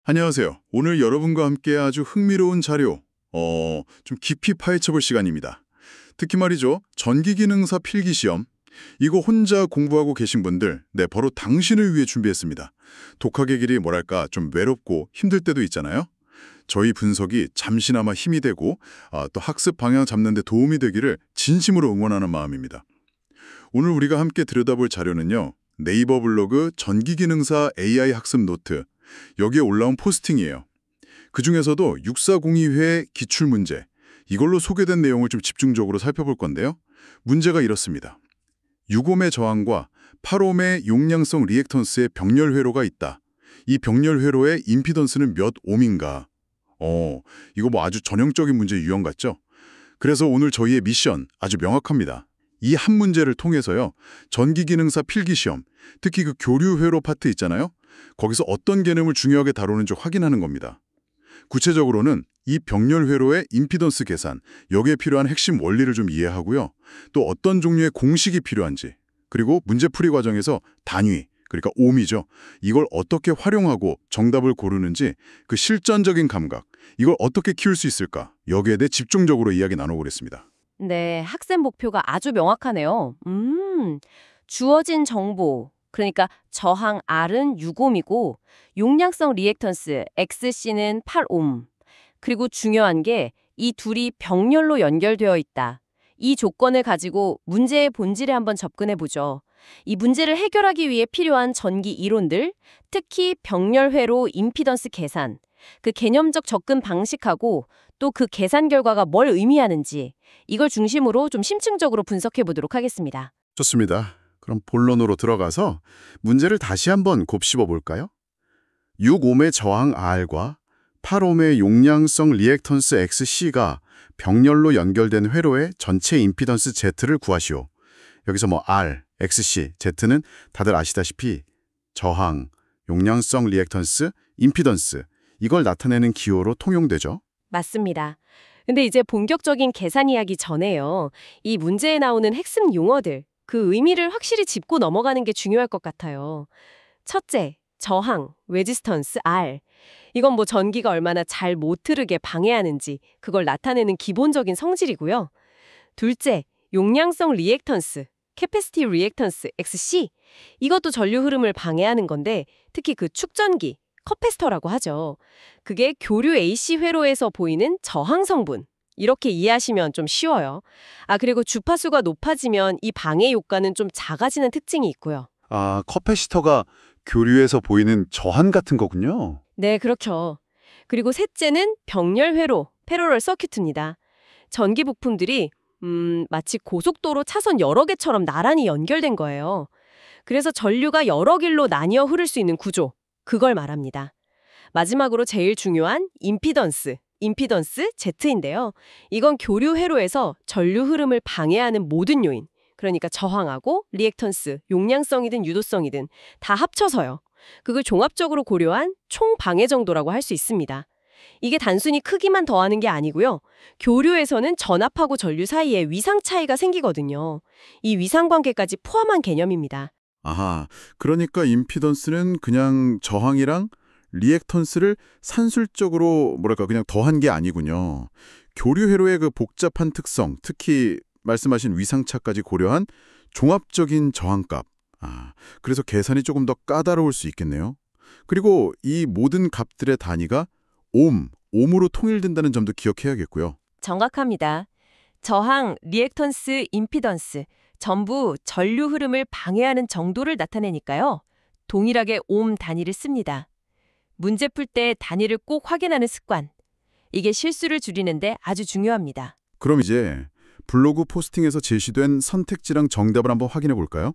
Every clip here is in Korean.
안녕하세요. 오늘 여러분과 함께 아주 흥미로운 자료, 좀 깊이 파헤쳐볼 시간입니다. 특히 말이죠, 전기기능사 필기시험. 이거 혼자 공부하고 계신 분들, 바로 당신을 위해 준비했습니다. 독학의 길이 뭐랄까 좀 외롭고 힘들 때도 있잖아요. 저희 분석이 잠시나마 힘이 되고 또 학습 방향 잡는 데 도움이 되기를 진심으로 응원하는 마음입니다. 오늘 우리가 함께 들여다볼 자료는요. 네이버 블로그 전기기능사 AI 학습 노트, 여기에 올라온 포스팅이에요. 그중에서도 6402회 기출문제, 이걸로 소개된 내용을 좀 집중적으로 살펴볼 건데요. 문제가 이렇습니다. 6옴의 저항과 8옴의 용량성 리액턴스의 병렬 회로가 있다. 이 병렬 회로의 임피던스는 몇 옴인가? 이거 아주 전형적인 문제 유형 같죠? 그래서 오늘 저희의 미션 아주 명확합니다. 이 한 문제를 통해서요. 전기기능사 필기시험, 특히 그 교류 회로 파트 있잖아요. 거기서 어떤 개념을 중요하게 다루는지 확인하는 겁니다. 구체적으로는 이 병렬 회로의 임피던스 계산, 여기에 필요한 핵심 원리를 좀 이해하고요. 또 어떤 종류의 공식이 필요한지, 그리고 문제풀이 과정에서 단위, 그러니까 옴이죠. 이걸 어떻게 활용하고 정답을 고르는지 그 실전적인 감각, 이걸 어떻게 키울 수 있을까? 여기에 대해 집중적으로 이야기 나눠보겠습니다. 네, 학습 목표가 아주 명확하네요. 주어진 정보, 그러니까 저항 R은 6옴이고 용량성 리액턴스 XC는 8옴. 그리고 중요한 게 이 둘이 병렬로 연결되어 있다. 이 조건을 가지고 문제의 본질에 한번 접근해 보죠. 이 문제를 해결하기 위해 필요한 전기 이론들, 특히 병렬 회로 임피던스 계산, 그 개념적 접근 방식하고 또 그 계산 결과가 뭘 의미하는지 이걸 중심으로 좀 심층적으로 분석해 보도록 하겠습니다. 좋습니다. 그럼 본론으로 들어가서 문제를 다시 한번 곱씹어 볼까요? 6옴의 저항 R과 8옴의 용량성 리액턴스 XC가 병렬로 연결된 회로의 전체 임피던스 Z를 구하시오. 여기서 R, XC, Z는 다들 아시다시피 저항, 용량성 리액턴스, 임피던스 이걸 나타내는 기호로 통용되죠. 맞습니다. 근데 이제 본격적인 계산 이야기 전에요. 이 문제에 나오는 핵심 용어들, 그 의미를 확실히 짚고 넘어가는 게 중요할 것 같아요. 첫째, 저항, 레지스턴스 R. 이건 전기가 얼마나 잘 못 흐르게 방해하는지 그걸 나타내는 기본적인 성질이고요. 둘째, 용량성 리액턴스, 캐패시티 리액턴스 XC. 이것도 전류 흐름을 방해하는 건데 특히 그 축전기, 커패시터라고 하죠. 그게 교류 AC 회로에서 보이는 저항 성분. 이렇게 이해하시면 좀 쉬워요. 그리고 주파수가 높아지면 이 방해 효과는 좀 작아지는 특징이 있고요. 커패시터가 교류에서 보이는 저항 같은 거군요. 네, 그렇죠. 그리고 셋째는 병렬 회로, 패러럴 서큐트입니다. 전기 부품들이 마치 고속도로 차선 여러 개처럼 나란히 연결된 거예요. 그래서 전류가 여러 길로 나뉘어 흐를 수 있는 구조, 그걸 말합니다. 마지막으로 제일 중요한 임피던스 Z인데요. 이건 교류 회로에서 전류 흐름을 방해하는 모든 요인, 그러니까 저항하고 리액턴스, 용량성이든 유도성이든 다 합쳐서요. 그걸 종합적으로 고려한 총 방해 정도라고 할 수 있습니다. 이게 단순히 크기만 더하는 게 아니고요. 교류에서는 전압하고 전류 사이에 위상 차이가 생기거든요. 이 위상 관계까지 포함한 개념입니다. 그러니까 임피던스는 그냥 저항이랑 리액턴스를 산술적으로 그냥 더한 게 아니군요. 교류 회로의 그 복잡한 특성, 특히 말씀하신 위상차까지 고려한 종합적인 저항값. 그래서 계산이 조금 더 까다로울 수 있겠네요. 그리고 이 모든 값들의 단위가 옴으로 통일된다는 점도 기억해야겠고요. 정확합니다. 저항, 리액턴스, 임피던스 전부 전류 흐름을 방해하는 정도를 나타내니까요. 동일하게 옴 단위를 씁니다. 문제 풀 때 단위를 꼭 확인하는 습관. 이게 실수를 줄이는데 아주 중요합니다. 그럼 이제 블로그 포스팅에서 제시된 선택지랑 정답을 한번 확인해 볼까요?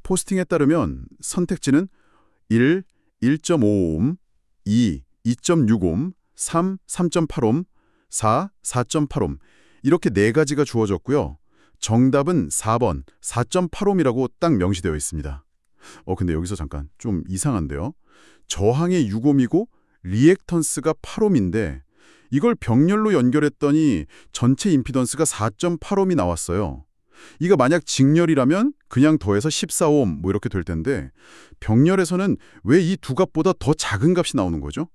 포스팅에 따르면 선택지는 1, 1.5옴, 2, 2.6옴, 3, 3.8옴, 4, 4.8옴 이렇게 네 가지가 주어졌고요. 정답은 4번 4.8옴이라고 딱 명시되어 있습니다. 근데 여기서 잠깐 좀 이상한데요. 저항이 6옴이고 리액턴스가 8옴인데 이걸 병렬로 연결했더니 전체 임피던스가 4.8옴이 나왔어요. 이거 만약 직렬이라면 그냥 더해서 14옴 이렇게 될 텐데 병렬에서는 왜 이 두 값보다 더 작은 값이 나오는 거죠?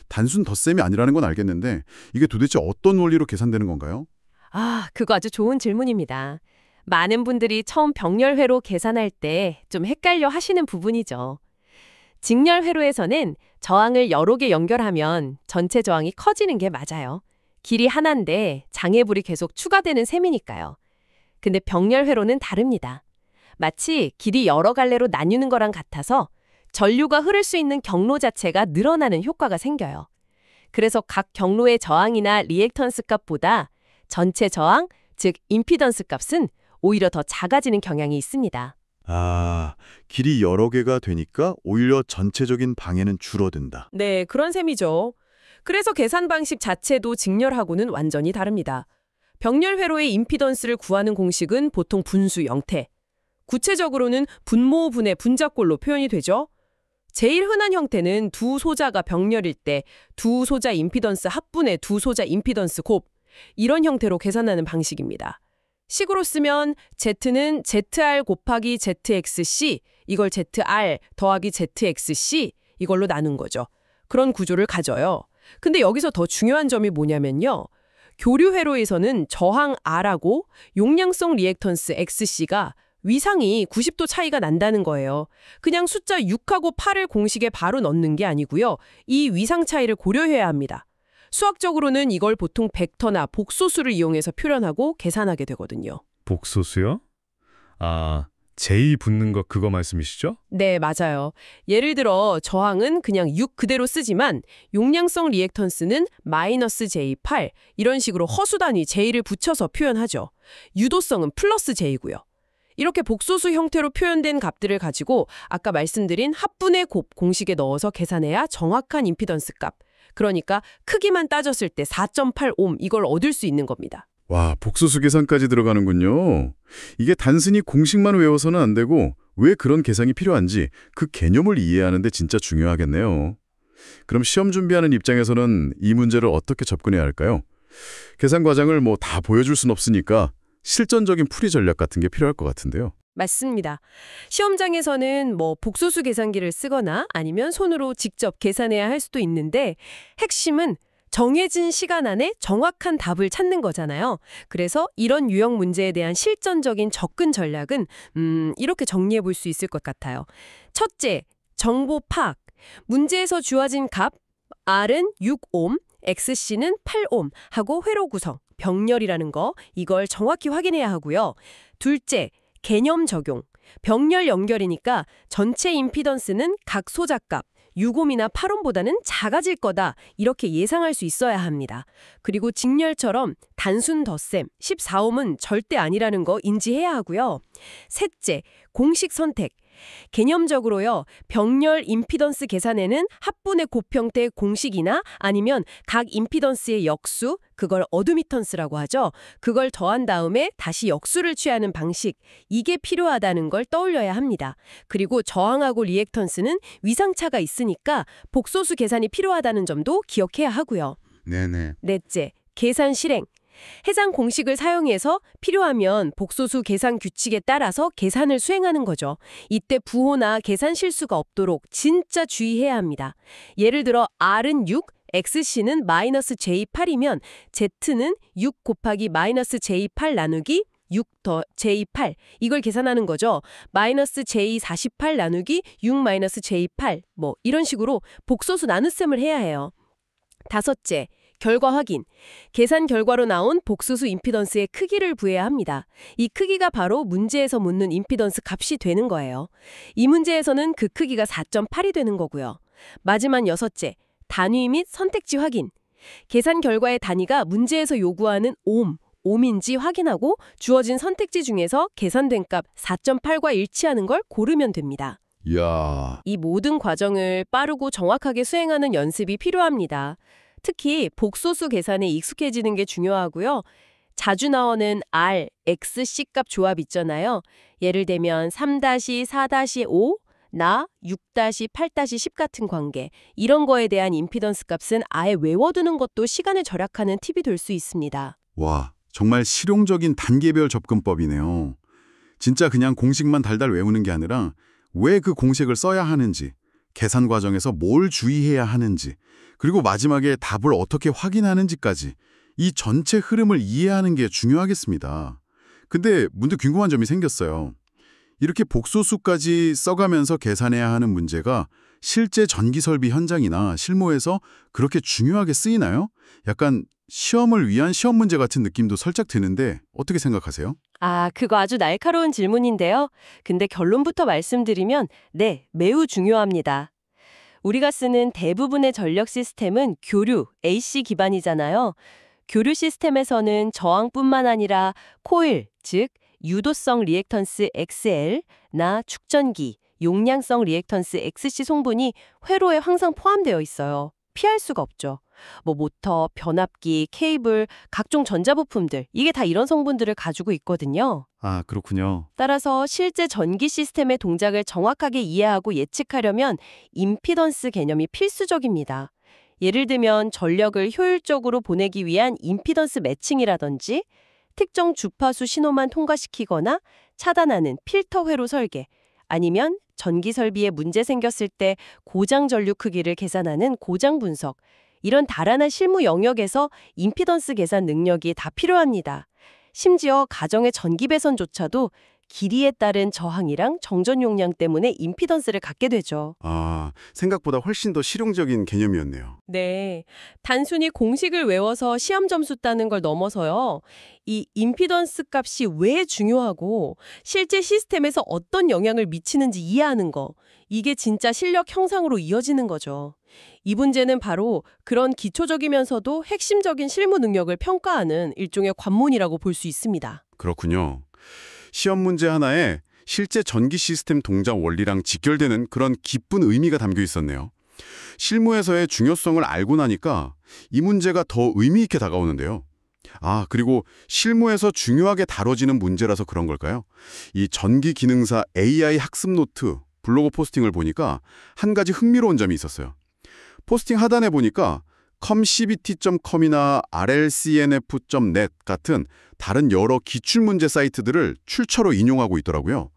단순 덧셈이 아니라는 건 알겠는데 이게 도대체 어떤 원리로 계산되는 건가요? 그거 아주 좋은 질문입니다. 많은 분들이 처음 병렬회로 계산할 때 좀 헷갈려 하시는 부분이죠. 직렬회로에서는 저항을 여러 개 연결하면 전체 저항이 커지는 게 맞아요. 길이 하나인데 장애불이 계속 추가되는 셈이니까요. 근데 병렬회로는 다릅니다. 마치 길이 여러 갈래로 나뉘는 거랑 같아서 전류가 흐를 수 있는 경로 자체가 늘어나는 효과가 생겨요. 그래서 각 경로의 저항이나 리액턴스 값보다 전체 저항, 즉 임피던스 값은 오히려 더 작아지는 경향이 있습니다. 길이 여러 개가 되니까 오히려 전체적인 방해는 줄어든다. 네, 그런 셈이죠. 그래서 계산 방식 자체도 직렬하고는 완전히 다릅니다. 병렬회로의 임피던스를 구하는 공식은 보통 분수 형태. 구체적으로는 분모분의 분자꼴로 표현이 되죠. 제일 흔한 형태는 두 소자가 병렬일 때 두 소자 임피던스 합분의 두 소자 임피던스 곱, 이런 형태로 계산하는 방식입니다. 식으로 쓰면 Z는 ZR 곱하기 ZXC, 이걸 ZR 더하기 ZXC, 이걸로 나눈 거죠. 그런 구조를 가져요. 근데 여기서 더 중요한 점이 뭐냐면요. 교류회로에서는 저항 R하고 용량성 리액턴스 XC가 위상이 90도 차이가 난다는 거예요. 그냥 숫자 6하고 8을 공식에 바로 넣는 게 아니고요. 이 위상 차이를 고려해야 합니다. 수학적으로는 이걸 보통 벡터나 복소수를 이용해서 표현하고 계산하게 되거든요. 복소수요? J 붙는 거 그거 말씀이시죠? 네, 맞아요. 예를 들어 저항은 그냥 6 그대로 쓰지만 용량성 리액턴스는 마이너스 J8 이런 식으로 허수 단위 J를 붙여서 표현하죠. 유도성은 플러스 J고요. 이렇게 복소수 형태로 표현된 값들을 가지고 아까 말씀드린 합분의 곱 공식에 넣어서 계산해야 정확한 임피던스 값, 그러니까 크기만 따졌을 때 4.8옴 이걸 얻을 수 있는 겁니다. 와, 복소수 계산까지 들어가는군요. 이게 단순히 공식만 외워서는 안 되고 왜 그런 계산이 필요한지 그 개념을 이해하는 데 진짜 중요하겠네요. 그럼 시험 준비하는 입장에서는 이 문제를 어떻게 접근해야 할까요? 계산 과정을 다 보여줄 순 없으니까 실전적인 풀이 전략 같은 게 필요할 것 같은데요. 맞습니다. 시험장에서는 복소수 계산기를 쓰거나 아니면 손으로 직접 계산해야 할 수도 있는데 핵심은 정해진 시간 안에 정확한 답을 찾는 거잖아요. 그래서 이런 유형 문제에 대한 실전적인 접근 전략은 이렇게 정리해 볼 수 있을 것 같아요. 첫째, 정보 파악. 문제에서 주어진 값 R은 6옴, XC는 8옴 하고 회로 구성, 병렬이라는 거 이걸 정확히 확인해야 하고요. 둘째, 개념 적용. 병렬 연결이니까 전체 임피던스는 각 소자값 6옴이나 8옴보다는 작아질 거다 이렇게 예상할 수 있어야 합니다. 그리고 직렬처럼 단순 덧셈 14옴은 절대 아니라는 거 인지해야 하고요. 셋째, 공식 선택. 개념적으로요. 병렬 임피던스 계산에는 합분의 곱 형태의 공식이나 아니면 각 임피던스의 역수, 그걸 어드미턴스라고 하죠. 그걸 더한 다음에 다시 역수를 취하는 방식, 이게 필요하다는 걸 떠올려야 합니다. 그리고 저항하고 리액턴스는 위상차가 있으니까 복소수 계산이 필요하다는 점도 기억해야 하고요. 네네. 넷째, 계산 실행. 해당 공식을 사용해서 필요하면 복소수 계산 규칙에 따라서 계산을 수행하는 거죠. 이때 부호나 계산 실수가 없도록 진짜 주의해야 합니다. 예를 들어 R은 6, XC는 마이너스 J8이면 Z는 6 곱하기 마이너스 J8 나누기 6 더 J8 이걸 계산하는 거죠. 마이너스 J48 나누기 6 마이너스 J8 이런 식으로 복소수 나눗셈을 해야 해요. 다섯째, 결과 확인. 계산 결과로 나온 복소수 임피던스의 크기를 구해야 합니다. 이 크기가 바로 문제에서 묻는 임피던스 값이 되는 거예요. 이 문제에서는 그 크기가 4.8이 되는 거고요. 마지막 여섯째, 단위 및 선택지 확인. 계산 결과의 단위가 문제에서 요구하는 옴인지 확인하고 주어진 선택지 중에서 계산된 값 4.8과 일치하는 걸 고르면 됩니다. 이야. 이 모든 과정을 빠르고 정확하게 수행하는 연습이 필요합니다. 특히 복소수 계산에 익숙해지는 게 중요하고요. 자주 나오는 R, X, C 값 조합 있잖아요. 예를 들면 3-4-5, 나 6-8-10 같은 관계. 이런 거에 대한 임피던스 값은 아예 외워두는 것도 시간을 절약하는 팁이 될 수 있습니다. 와, 정말 실용적인 단계별 접근법이네요. 진짜 그냥 공식만 달달 외우는 게 아니라 왜 그 공식을 써야 하는지, 계산 과정에서 뭘 주의해야 하는지, 그리고 마지막에 답을 어떻게 확인하는지까지 이 전체 흐름을 이해하는 게 중요하겠습니다. 근데 문득 궁금한 점이 생겼어요. 이렇게 복소수까지 써가면서 계산해야 하는 문제가 실제 전기 설비 현장이나 실무에서 그렇게 중요하게 쓰이나요? 약간 시험을 위한 시험 문제 같은 느낌도 살짝 드는데 어떻게 생각하세요? 아, 그거 아주 날카로운 질문인데요. 근데 결론부터 말씀드리면 네, 매우 중요합니다. 우리가 쓰는 대부분의 전력 시스템은 교류, AC 기반이잖아요. 교류 시스템에서는 저항뿐만 아니라 코일, 즉 유도성 리액턴스 XL나 축전기, 용량성 리액턴스 XC 성분이 회로에 항상 포함되어 있어요. 피할 수가 없죠. 모터, 변압기, 케이블, 각종 전자부품들, 이게 다 이런 성분들을 가지고 있거든요. 아, 그렇군요. 따라서 실제 전기 시스템의 동작을 정확하게 이해하고 예측하려면 임피던스 개념이 필수적입니다. 예를 들면 전력을 효율적으로 보내기 위한 임피던스 매칭이라든지 특정 주파수 신호만 통과시키거나 차단하는 필터 회로 설계, 아니면 전기 설비에 문제 생겼을 때 고장 전류 크기를 계산하는 고장 분석, 이런 다양한 실무 영역에서 임피던스 계산 능력이 다 필요합니다. 심지어 가정의 전기 배선조차도 길이에 따른 저항이랑 정전 용량 때문에 임피던스를 갖게 되죠. 아, 생각보다 훨씬 더 실용적인 개념이었네요. 네. 단순히 공식을 외워서 시험 점수 따는 걸 넘어서요. 이 임피던스 값이 왜 중요하고 실제 시스템에서 어떤 영향을 미치는지 이해하는 거. 이게 진짜 실력 형상으로 이어지는 거죠. 이 문제는 바로 그런 기초적이면서도 핵심적인 실무 능력을 평가하는 일종의 관문이라고 볼 수 있습니다. 그렇군요. 시험 문제 하나에 실제 전기 시스템 동작 원리랑 직결되는 그런 깊은 의미가 담겨 있었네요. 실무에서의 중요성을 알고 나니까 이 문제가 더 의미 있게 다가오는데요. 아, 그리고 실무에서 중요하게 다뤄지는 문제라서 그런 걸까요? 이 전기 기능사 AI 학습 노트 블로그 포스팅을 보니까 한 가지 흥미로운 점이 있었어요. 포스팅 하단에 보니까 comcbt.com이나 rlcnf.net 같은 다른 여러 기출문제 사이트들을 출처로 인용하고 있더라고요.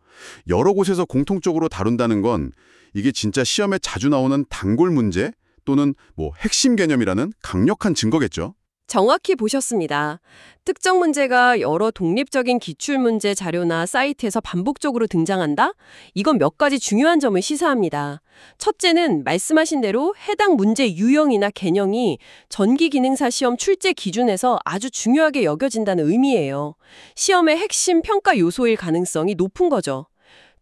여러 곳에서 공통적으로 다룬다는 건 이게 진짜 시험에 자주 나오는 단골 문제 또는 핵심 개념이라는 강력한 증거겠죠. 정확히 보셨습니다. 특정 문제가 여러 독립적인 기출문제 자료나 사이트에서 반복적으로 등장한다? 이건 몇 가지 중요한 점을 시사합니다. 첫째는 말씀하신 대로 해당 문제 유형이나 개념이 전기기능사 시험 출제 기준에서 아주 중요하게 여겨진다는 의미예요. 시험의 핵심 평가 요소일 가능성이 높은 거죠.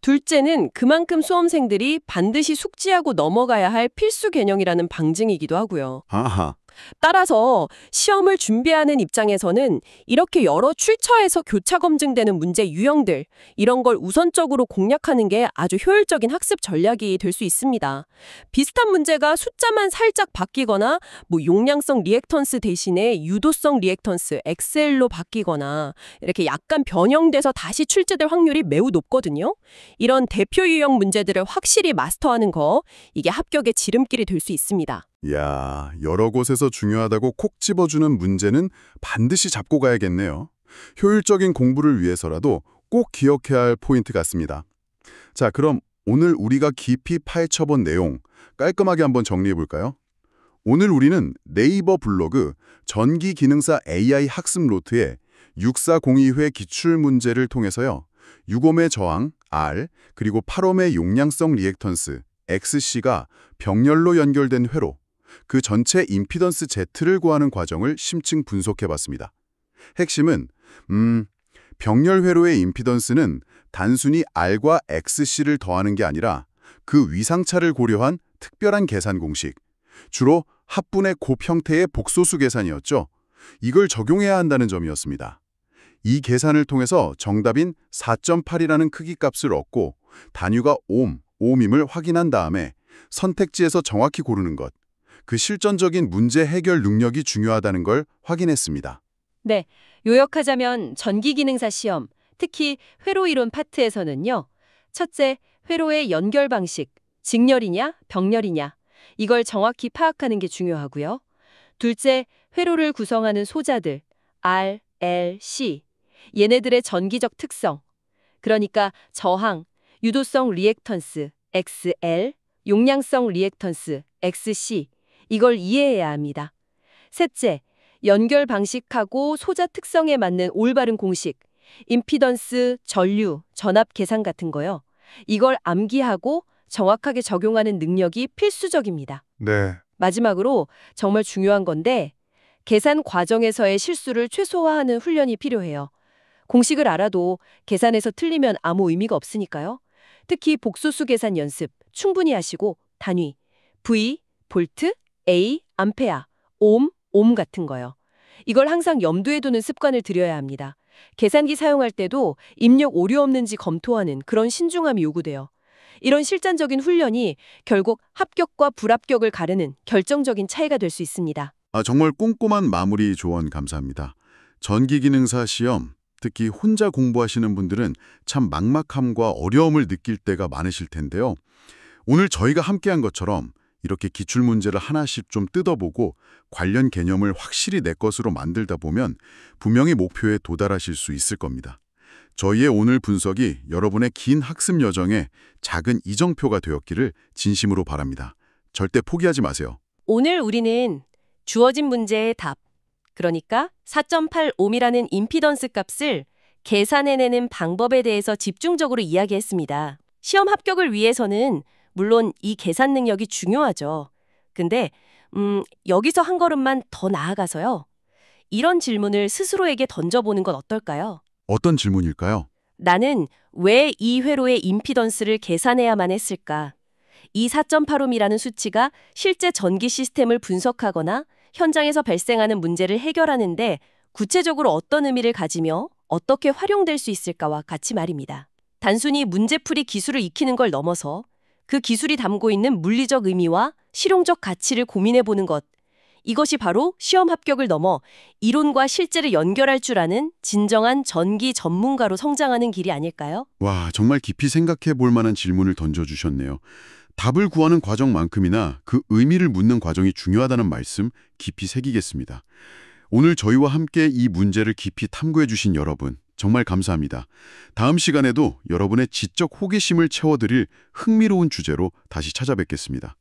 둘째는 그만큼 수험생들이 반드시 숙지하고 넘어가야 할 필수 개념이라는 방증이기도 하고요. 아하. 따라서 시험을 준비하는 입장에서는 이렇게 여러 출처에서 교차 검증되는 문제 유형들, 이런 걸 우선적으로 공략하는 게 아주 효율적인 학습 전략이 될 수 있습니다. 비슷한 문제가 숫자만 살짝 바뀌거나 용량성 리액턴스 대신에 유도성 리액턴스 XL로 바뀌거나 이렇게 약간 변형돼서 다시 출제될 확률이 매우 높거든요. 이런 대표 유형 문제들을 확실히 마스터하는 거, 이게 합격의 지름길이 될 수 있습니다. 이야, 여러 곳에서 중요하다고 콕 집어주는 문제는 반드시 잡고 가야겠네요. 효율적인 공부를 위해서라도 꼭 기억해야 할 포인트 같습니다. 자, 그럼 오늘 우리가 깊이 파헤쳐본 내용 깔끔하게 한번 정리해볼까요? 오늘 우리는 네이버 블로그 전기기능사 AI 학습 노트의 6402회 기출문제를 통해서요. 6옴의 저항, R, 그리고 8옴의 용량성 리액턴스, XC가 병렬로 연결된 회로, 그 전체 임피던스 Z를 구하는 과정을 심층 분석해봤습니다. 핵심은 병렬 회로의 임피던스는 단순히 R과 XC를 더하는 게 아니라 그 위상차를 고려한 특별한 계산 공식, 주로 합분의 곱 형태의 복소수 계산이었죠. 이걸 적용해야 한다는 점이었습니다. 이 계산을 통해서 정답인 4.8이라는 크기값을 얻고 단위가 옴임을 확인한 다음에 선택지에서 정확히 고르는 것, 그 실전적인 문제 해결 능력이 중요하다는 걸 확인했습니다. 네, 요약하자면 전기기능사 시험, 특히 회로 이론 파트에서는요. 첫째, 회로의 연결 방식, 직렬이냐, 병렬이냐, 이걸 정확히 파악하는 게 중요하고요. 둘째, 회로를 구성하는 소자들, R, L, C, 얘네들의 전기적 특성, 그러니까 저항, 유도성 리액턴스, XL, 용량성 리액턴스, XC. 이걸 이해해야 합니다. 셋째, 연결 방식하고 소자 특성에 맞는 올바른 공식, 임피던스, 전류, 전압 계산 같은 거요. 이걸 암기하고 정확하게 적용하는 능력이 필수적입니다. 네. 마지막으로 정말 중요한 건데 계산 과정에서의 실수를 최소화하는 훈련이 필요해요. 공식을 알아도 계산에서 틀리면 아무 의미가 없으니까요. 특히 복소수 계산 연습 충분히 하시고 단위, V, 볼트, A, 암페아, 옴 같은 거요. 이걸 항상 염두에 두는 습관을 들여야 합니다. 계산기 사용할 때도 입력 오류 없는지 검토하는 그런 신중함이 요구돼요. 이런 실전적인 훈련이 결국 합격과 불합격을 가르는 결정적인 차이가 될 수 있습니다. 정말 꼼꼼한 마무리 조언 감사합니다. 전기기능사 시험, 특히 혼자 공부하시는 분들은 참 막막함과 어려움을 느낄 때가 많으실 텐데요. 오늘 저희가 함께한 것처럼 이렇게 기출문제를 하나씩 좀 뜯어보고 관련 개념을 확실히 내 것으로 만들다 보면 분명히 목표에 도달하실 수 있을 겁니다. 저희의 오늘 분석이 여러분의 긴 학습 여정에 작은 이정표가 되었기를 진심으로 바랍니다. 절대 포기하지 마세요. 오늘 우리는 주어진 문제의 답, 그러니까 4.8옴이라는 임피던스 값을 계산해내는 방법에 대해서 집중적으로 이야기했습니다. 시험 합격을 위해서는 물론 이 계산 능력이 중요하죠. 근데 여기서 한 걸음만 더 나아가서요. 이런 질문을 스스로에게 던져보는 건 어떨까요? 어떤 질문일까요? 나는 왜 이 회로의 임피던스를 계산해야만 했을까? 이 4.8옴이라는 수치가 실제 전기 시스템을 분석하거나 현장에서 발생하는 문제를 해결하는데 구체적으로 어떤 의미를 가지며 어떻게 활용될 수 있을까와 같이 말입니다. 단순히 문제풀이 기술을 익히는 걸 넘어서 그 기술이 담고 있는 물리적 의미와 실용적 가치를 고민해보는 것. 이것이 바로 시험 합격을 넘어 이론과 실제를 연결할 줄 아는 진정한 전기 전문가로 성장하는 길이 아닐까요? 와, 정말 깊이 생각해 볼 만한 질문을 던져주셨네요. 답을 구하는 과정만큼이나 그 의미를 묻는 과정이 중요하다는 말씀 깊이 새기겠습니다. 오늘 저희와 함께 이 문제를 깊이 탐구해 주신 여러분, 정말 감사합니다. 다음 시간에도 여러분의 지적 호기심을 채워드릴 흥미로운 주제로 다시 찾아뵙겠습니다.